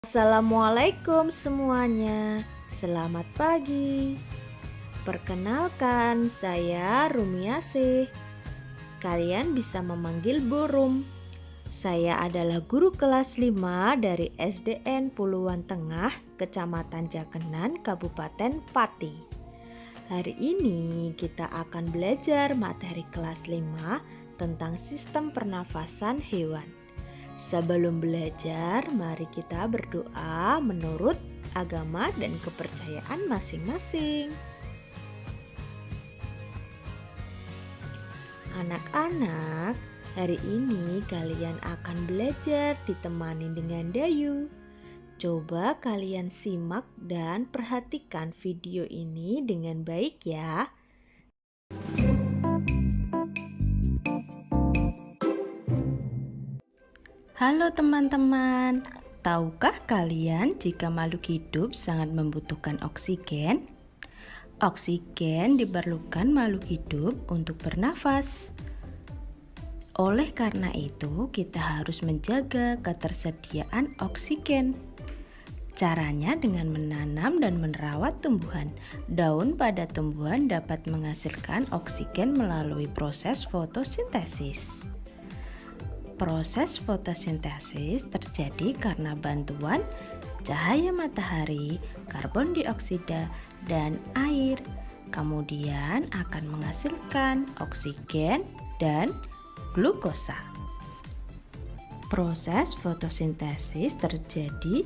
Assalamualaikum semuanya, selamat pagi. Perkenalkan, saya Rumiasih. Kalian bisa memanggil Burum. Saya adalah guru kelas 5 dari SDN Puluhan Tengah, Kecamatan Jakenan, Kabupaten Pati. Hari ini kita akan belajar materi kelas 5 tentang sistem pernafasan hewan. Sebelum belajar, mari kita berdoa menurut agama dan kepercayaan masing-masing. Anak-anak, hari ini kalian akan belajar ditemani dengan Dayu. Coba kalian simak dan perhatikan video ini dengan baik ya. Halo teman-teman, tahukah kalian jika makhluk hidup sangat membutuhkan oksigen? Oksigen diperlukan makhluk hidup untuk bernafas. Oleh karena itu, kita harus menjaga ketersediaan oksigen. Caranya dengan menanam dan merawat tumbuhan. Daun pada tumbuhan dapat menghasilkan oksigen melalui proses fotosintesis. Proses fotosintesis terjadi karena bantuan cahaya matahari, karbon dioksida, dan air. Kemudian akan menghasilkan oksigen dan glukosa. Proses fotosintesis terjadi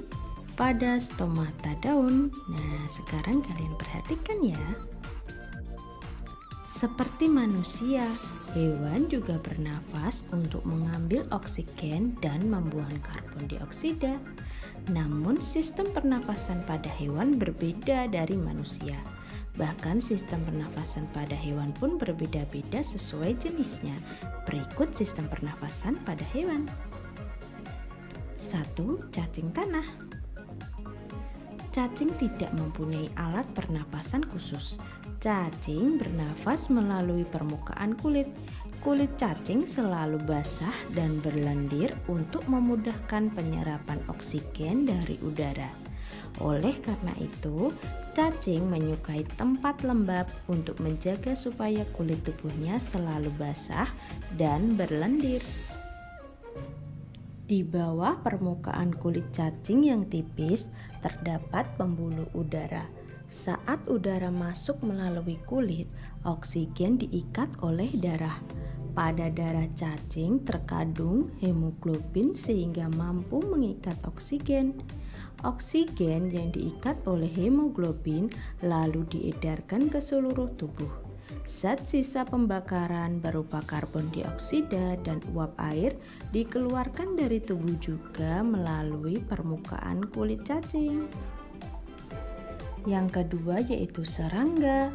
pada stomata daun. Nah, sekarang kalian perhatikan ya. Seperti manusia, hewan juga bernafas untuk mengambil oksigen dan membuang karbon dioksida. Namun sistem pernafasan pada hewan berbeda dari manusia. Bahkan sistem pernafasan pada hewan pun berbeda-beda sesuai jenisnya. Berikut sistem pernafasan pada hewan. 1. Cacing tanah. Cacing tidak mempunyai alat pernapasan khusus. Cacing bernafas melalui permukaan kulit. Kulit cacing selalu basah dan berlendir untuk memudahkan penyerapan oksigen dari udara. Oleh karena itu, cacing menyukai tempat lembab untuk menjaga supaya kulit tubuhnya selalu basah dan berlendir. Di bawah permukaan kulit cacing yang tipis terdapat pembuluh udara. Saat udara masuk melalui kulit, oksigen diikat oleh darah. Pada darah cacing terkandung hemoglobin sehingga mampu mengikat oksigen. Oksigen yang diikat oleh hemoglobin lalu diedarkan ke seluruh tubuh. Zat sisa pembakaran berupa karbon dioksida dan uap air dikeluarkan dari tubuh juga melalui permukaan kulit cacing. Yang kedua yaitu serangga.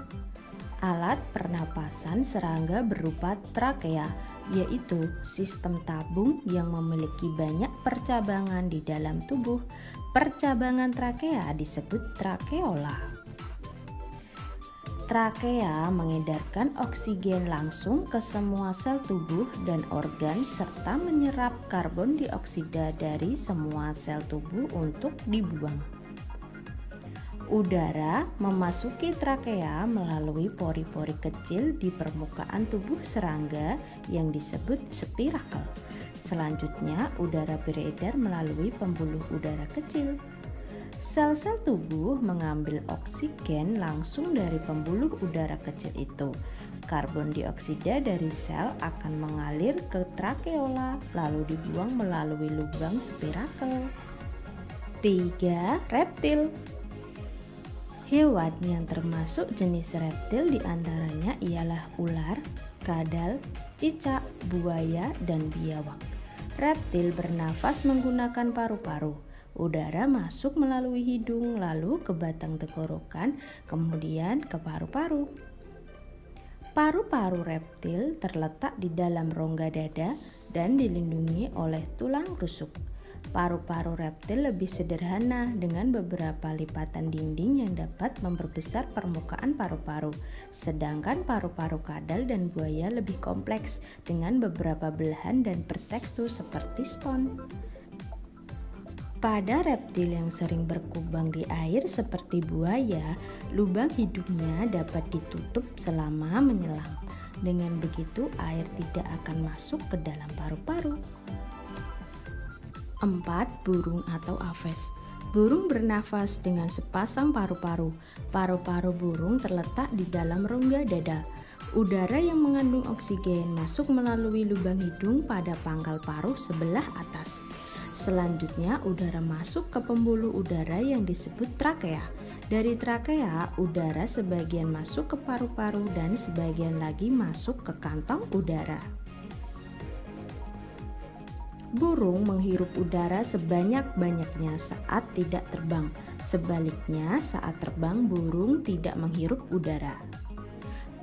Alat pernapasan serangga berupa trakea, yaitu sistem tabung yang memiliki banyak percabangan di dalam tubuh. Percabangan trakea disebut trakeola. Trakea mengedarkan oksigen langsung ke semua sel tubuh dan organ serta menyerap karbon dioksida dari semua sel tubuh untuk dibuang. Udara memasuki trakea melalui pori-pori kecil di permukaan tubuh serangga yang disebut spirakel. Selanjutnya, udara beredar melalui pembuluh udara kecil. Sel-sel tubuh mengambil oksigen langsung dari pembuluh udara kecil itu. Karbon dioksida dari sel akan mengalir ke trakeola lalu dibuang melalui lubang spirakel. 3. Reptil. Hewan yang termasuk jenis reptil diantaranya ialah ular, kadal, cicak, buaya, dan biawak. Reptil bernafas menggunakan paru-paru. Udara masuk melalui hidung lalu ke batang tenggorokan, kemudian ke paru-paru. Paru-paru reptil terletak di dalam rongga dada dan dilindungi oleh tulang rusuk. Paru-paru reptil lebih sederhana dengan beberapa lipatan dinding yang dapat memperbesar permukaan paru-paru, sedangkan paru-paru kadal dan buaya lebih kompleks dengan beberapa belahan dan bertekstur seperti spons. Pada reptil yang sering berkubang di air seperti buaya, lubang hidungnya dapat ditutup selama menyelam. Dengan begitu, air tidak akan masuk ke dalam paru-paru. 4. Burung atau aves. Burung bernafas dengan sepasang paru-paru. Paru-paru burung terletak di dalam rongga dada. Udara yang mengandung oksigen masuk melalui lubang hidung pada pangkal paruh sebelah atas. Selanjutnya, udara masuk ke pembuluh udara yang disebut trakea. Dari trakea, udara sebagian masuk ke paru-paru dan sebagian lagi masuk ke kantong udara. Burung menghirup udara sebanyak-banyaknya saat tidak terbang. Sebaliknya, saat terbang, burung tidak menghirup udara.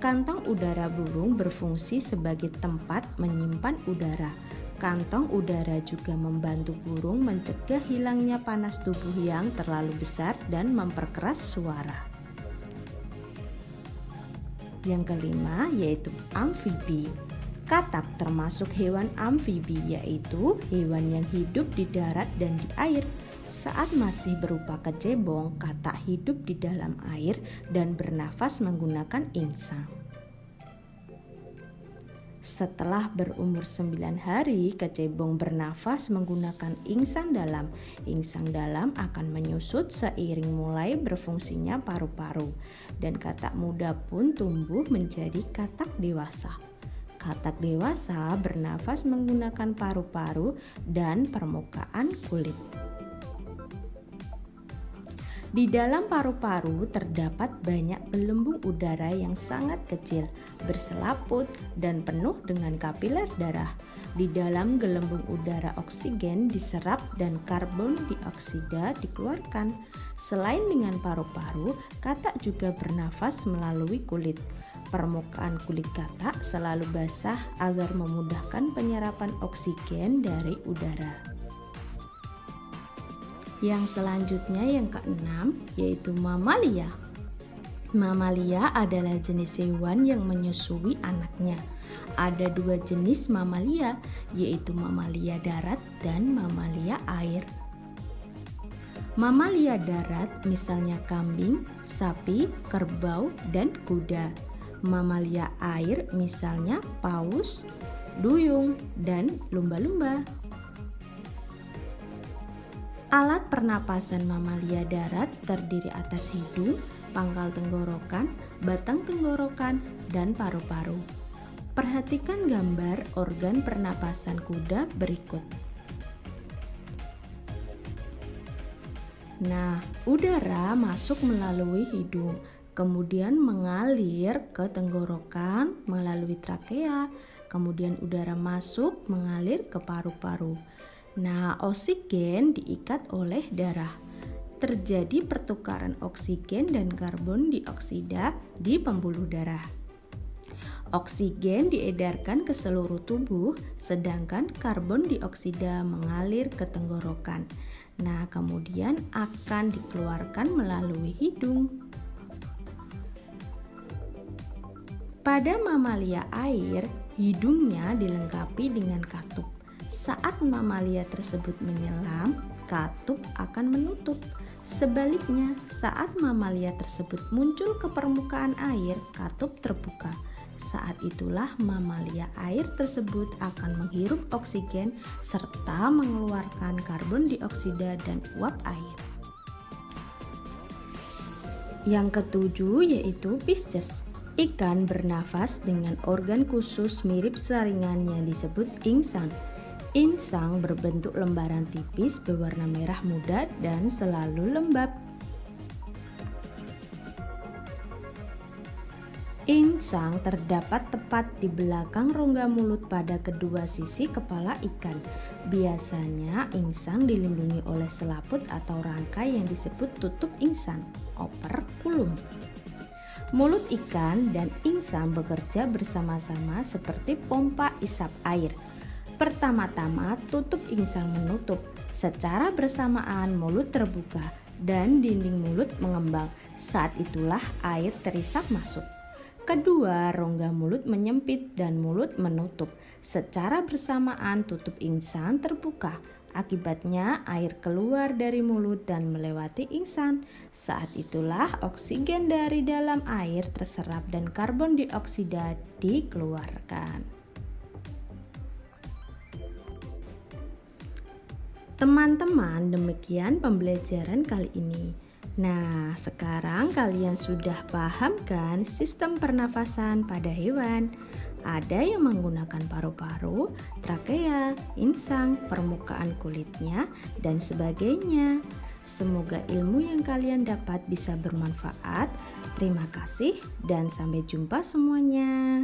Kantong udara burung berfungsi sebagai tempat menyimpan udara. Kantong udara juga membantu burung mencegah hilangnya panas tubuh yang terlalu besar dan memperkeras suara. Yang kelima yaitu amfibi. Katak termasuk hewan amfibi, yaitu hewan yang hidup di darat dan di air. Saat masih berupa kecebong, katak hidup di dalam air dan bernafas menggunakan insang. Setelah berumur 9 hari, kecebong bernafas menggunakan insang dalam. Insang dalam akan menyusut seiring mulai berfungsinya paru-paru, dan katak muda pun tumbuh menjadi katak dewasa. Katak dewasa bernafas menggunakan paru-paru dan permukaan kulit. Di dalam paru-paru terdapat banyak gelembung udara yang sangat kecil, berselaput, dan penuh dengan kapiler darah. Di dalam gelembung udara oksigen diserap dan karbon dioksida dikeluarkan. Selain dengan paru-paru, katak juga bernafas melalui kulit. Permukaan kulit katak selalu basah agar memudahkan penyerapan oksigen dari udara. Yang selanjutnya yang keenam yaitu mamalia. Mamalia adalah jenis hewan yang menyusui anaknya. Ada 2 jenis mamalia, yaitu mamalia darat dan mamalia air. Mamalia darat misalnya kambing, sapi, kerbau, dan kuda. Mamalia air misalnya paus, duyung, dan lumba-lumba. Alat pernapasan mamalia darat terdiri atas hidung, pangkal tenggorokan, batang tenggorokan, dan paru-paru. Perhatikan gambar organ pernapasan kuda berikut. Nah, udara masuk melalui hidung, kemudian mengalir ke tenggorokan melalui trakea, kemudian udara masuk mengalir ke paru-paru. Nah, oksigen diikat oleh darah. Terjadi pertukaran oksigen dan karbon dioksida di pembuluh darah. Oksigen diedarkan ke seluruh tubuh, sedangkan karbon dioksida mengalir ke tenggorokan. Nah, kemudian akan dikeluarkan melalui hidung. Pada mamalia air, hidungnya dilengkapi dengan katup. Saat mamalia tersebut menyelam, katup akan menutup. Sebaliknya, saat mamalia tersebut muncul ke permukaan air, katup terbuka. Saat itulah mamalia air tersebut akan menghirup oksigen serta mengeluarkan karbon dioksida dan uap air. Yang ketujuh yaitu Pisces. Ikan bernafas dengan organ khusus mirip saringan yang disebut insang. Insang berbentuk lembaran tipis berwarna merah muda dan selalu lembab. Insang terdapat tepat di belakang rongga mulut pada kedua sisi kepala ikan. Biasanya insang dilindungi oleh selaput atau rangkai yang disebut tutup insang, operculum. Mulut ikan dan insang bekerja bersama-sama seperti pompa isap air. Pertama-tama tutup insang menutup. Secara bersamaan mulut terbuka dan dinding mulut mengembang. Saat itulah air terisap masuk. Kedua, rongga mulut menyempit dan mulut menutup. Secara bersamaan tutup insang terbuka. Akibatnya air keluar dari mulut dan melewati insang. Saat itulah oksigen dari dalam air terserap dan karbon dioksida dikeluarkan. Teman-teman, demikian pembelajaran kali ini. Nah, sekarang kalian sudah paham kan sistem pernafasan pada hewan? Ada yang menggunakan paru-paru, trakea, insang, permukaan kulitnya, dan sebagainya. Semoga ilmu yang kalian dapat bisa bermanfaat. Terima kasih dan sampai jumpa semuanya.